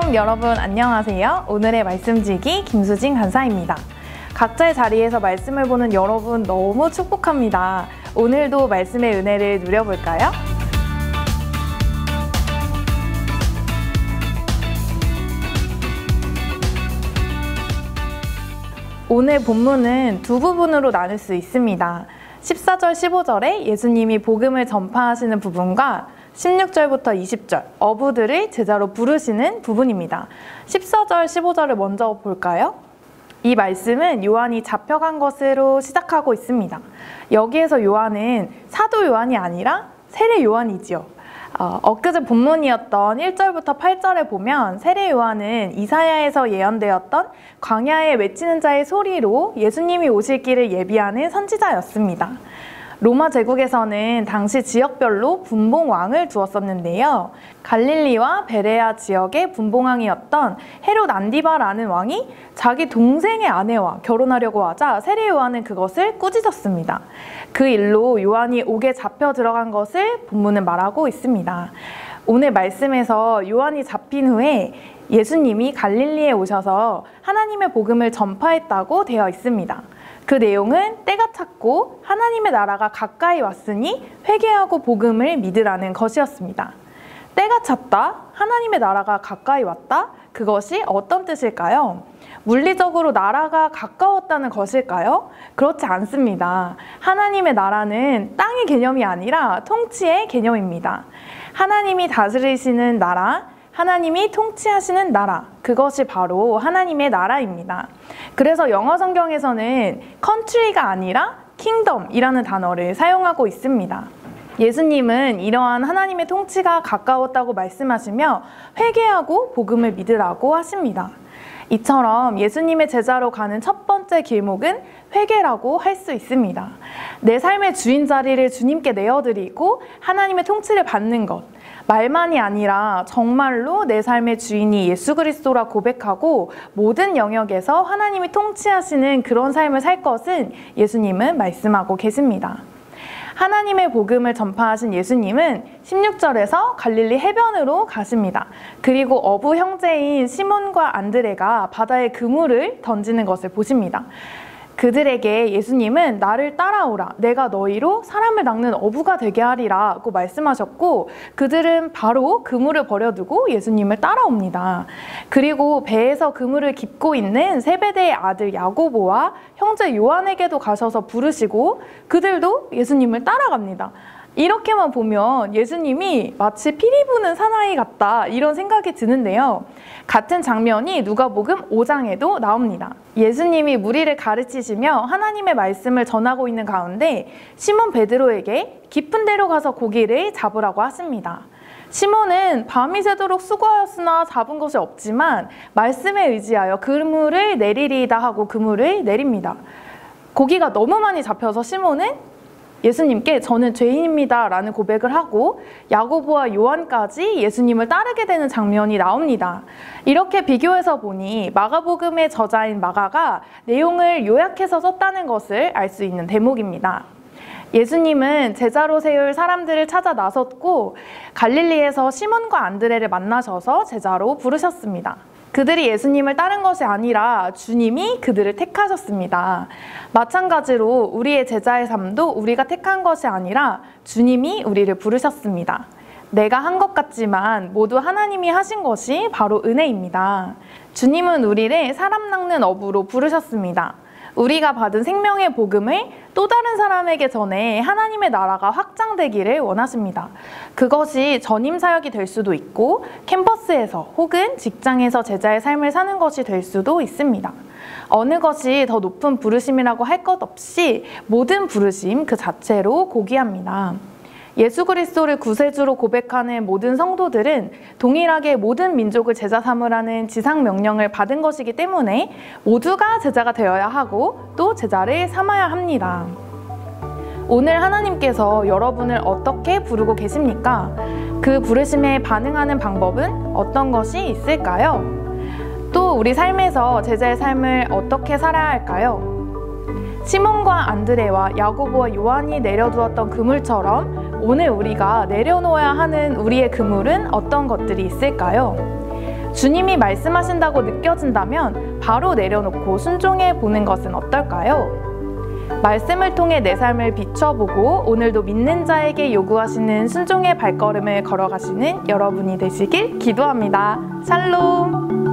성도님 여러분 안녕하세요. 오늘의 말씀지기 김수진 간사입니다. 각자의 자리에서 말씀을 보는 여러분 너무 축복합니다. 오늘도 말씀의 은혜를 누려볼까요? 오늘 본문은 두 부분으로 나눌 수 있습니다. 14절, 15절에 예수님이 복음을 전파하시는 부분과 16절부터 20절, 어부들을 제자로 부르시는 부분입니다. 14절, 15절을 먼저 볼까요? 이 말씀은 요한이 잡혀간 것으로 시작하고 있습니다. 여기에서 요한은 사도 요한이 아니라 세례 요한이지요. 엊그제 본문이었던 1절부터 8절에 보면 세례 요한은 이사야에서 예언되었던 광야에 외치는 자의 소리로 예수님이 오실 길을 예비하는 선지자였습니다. 로마 제국에서는 당시 지역별로 분봉왕을 두었었는데요. 갈릴리와 베레아 지역의 분봉왕이었던 헤롯 안디바라는 왕이 자기 동생의 아내와 결혼하려고 하자 세례 요한은 그것을 꾸짖었습니다. 그 일로 요한이 옥에 잡혀 들어간 것을 본문은 말하고 있습니다. 오늘 말씀에서 요한이 잡힌 후에 예수님이 갈릴리에 오셔서 하나님의 복음을 전파했다고 되어 있습니다. 그 내용은 때가 찼고 하나님의 나라가 가까이 왔으니 회개하고 복음을 믿으라는 것이었습니다. 때가 찼다, 하나님의 나라가 가까이 왔다, 그것이 어떤 뜻일까요? 물리적으로 나라가 가까웠다는 것일까요? 그렇지 않습니다. 하나님의 나라는 땅의 개념이 아니라 통치의 개념입니다. 하나님이 다스리시는 나라, 하나님이 통치하시는 나라, 그것이 바로 하나님의 나라입니다. 그래서 영어 성경에서는 country가 아니라 kingdom이라는 단어를 사용하고 있습니다. 예수님은 이러한 하나님의 통치가 가까웠다고 말씀하시며 회개하고 복음을 믿으라고 하십니다. 이처럼 예수님의 제자로 가는 첫 번째 길목은 회개라고 할 수 있습니다. 내 삶의 주인 자리를 주님께 내어드리고 하나님의 통치를 받는 것, 말만이 아니라 정말로 내 삶의 주인이 예수 그리스도라 고백하고 모든 영역에서 하나님이 통치하시는 그런 삶을 살 것은 예수님은 말씀하고 계십니다. 하나님의 복음을 전파하신 예수님은 16절에서 갈릴리 해변으로 가십니다. 그리고 어부 형제인 시몬과 안드레가 바다에 그물을 던지는 것을 보십니다. 그들에게 예수님은 나를 따라오라, 내가 너희로 사람을 낚는 어부가 되게 하리라고 말씀하셨고 그들은 바로 그물을 버려두고 예수님을 따라옵니다. 그리고 배에서 그물을 깁고 있는 세베대의 아들 야고보와 형제 요한에게도 가셔서 부르시고 그들도 예수님을 따라갑니다. 이렇게만 보면 예수님이 마치 피리 부는 사나이 같다 이런 생각이 드는데요. 같은 장면이 누가복음 5장에도 나옵니다. 예수님이 무리를 가르치시며 하나님의 말씀을 전하고 있는 가운데 시몬 베드로에게 깊은 데로 가서 고기를 잡으라고 하십니다. 시몬은 밤이 새도록 수고하였으나 잡은 것이 없지만 말씀에 의지하여 그물을 내리리이다 하고 그물을 내립니다. 고기가 너무 많이 잡혀서 시몬은 예수님께 저는 죄인입니다 라는 고백을 하고 야고보와 요한까지 예수님을 따르게 되는 장면이 나옵니다. 이렇게 비교해서 보니 마가복음의 저자인 마가가 내용을 요약해서 썼다는 것을 알 수 있는 대목입니다. 예수님은 제자로 세울 사람들을 찾아 나섰고 갈릴리에서 시몬과 안드레를 만나셔서 제자로 부르셨습니다. 그들이 예수님을 따른 것이 아니라 주님이 그들을 택하셨습니다. 마찬가지로 우리의 제자의 삶도 우리가 택한 것이 아니라 주님이 우리를 부르셨습니다. 내가 한 것 같지만 모두 하나님이 하신 것이 바로 은혜입니다. 주님은 우리를 사람 낚는 어부로 부르셨습니다. 우리가 받은 생명의 복음을 또 다른 사람에게 전해 하나님의 나라가 확장되기를 원하십니다. 그것이 전임 사역이 될 수도 있고 캠퍼스에서 혹은 직장에서 제자의 삶을 사는 것이 될 수도 있습니다. 어느 것이 더 높은 부르심이라고 할 것 없이 모든 부르심 그 자체로 고귀합니다. 예수 그리스도를 구세주로 고백하는 모든 성도들은 동일하게 모든 민족을 제자 삼으라는 지상 명령을 받은 것이기 때문에 모두가 제자가 되어야 하고 또 제자를 삼아야 합니다. 오늘 하나님께서 여러분을 어떻게 부르고 계십니까? 그 부르심에 반응하는 방법은 어떤 것이 있을까요? 또 우리 삶에서 제자의 삶을 어떻게 살아야 할까요? 시몬과 안드레와 야고보와 요한이 내려두었던 그물처럼 오늘 우리가 내려놓아야 하는 우리의 그물은 어떤 것들이 있을까요? 주님이 말씀하신다고 느껴진다면 바로 내려놓고 순종해 보는 것은 어떨까요? 말씀을 통해 내 삶을 비춰보고 오늘도 믿는 자에게 요구하시는 순종의 발걸음을 걸어가시는 여러분이 되시길 기도합니다. 샬롬!